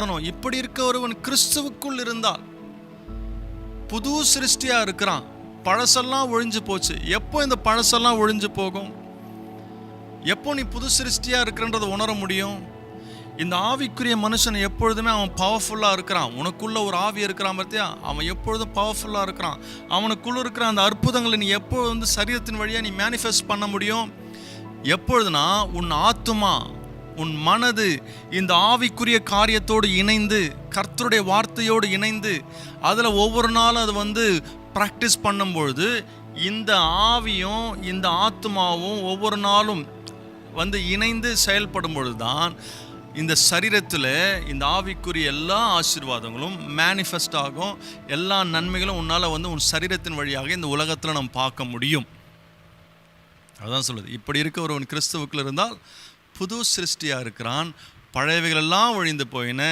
இப்படி இருக்க ஒருவன் கிறிஸ்துவுக்குள் இருந்தால் புது சிருஷ்டியா இருக்கிறான். பழசெல்லாம் ஒழிஞ்சு போச்சு. எப்போ இந்த பழசெல்லாம் ஒழிஞ்சு போகும்? எப்போ நீ புது சிருஷ்டியா இருக்கிறன்றதை உணர முடியும்? இந்த ஆவிக்குரிய மனுஷன் எப்பொழுதுமே அவன் பவர்ஃபுல்லாக இருக்கிறான். உனக்குள்ள ஒரு ஆவி இருக்கிறான் பார்த்தியா, அவன் எப்பொழுதும் பவர்ஃபுல்லாக இருக்கிறான். அவனுக்குள்ள இருக்கிற அந்த அற்புதங்களை நீ எப்போ சரீரத்தின் வழியாக நீ மேனிஃபெஸ்ட் பண்ண முடியும்? எப்பொழுதுனா உன் ஆத்துமா, உன் மனது இந்த ஆவிக்குரிய காரியத்தோடு இணைந்து, கர்த்தருடைய வார்த்தையோடு இணைந்து, அதில் ஒவ்வொரு நாளும் அது ப்ராக்டிஸ் பண்ணும்பொழுது இந்த ஆவியும் இந்த ஆத்மாவும் ஒவ்வொரு நாளும் இணைந்து செயல்படும் பொழுது தான் இந்த சரீரத்தில் இந்த ஆவிக்குரிய எல்லா ஆசீர்வாதங்களும் மேனிஃபெஸ்ட் ஆகும். எல்லா நன்மைகளும் உன்னால் உன் சரீரத்தின் வழியாக இந்த உலகத்தில் நம்ம பார்க்க முடியும். அதுதான் சொல்லுது, இப்படி இருக்க ஒருவன் கிறிஸ்துவுக்குள் இருந்தால் புது சிருஷ்டியாக இருக்கிறான், பழையவைகளெல்லாம் ஒழிந்து போயின,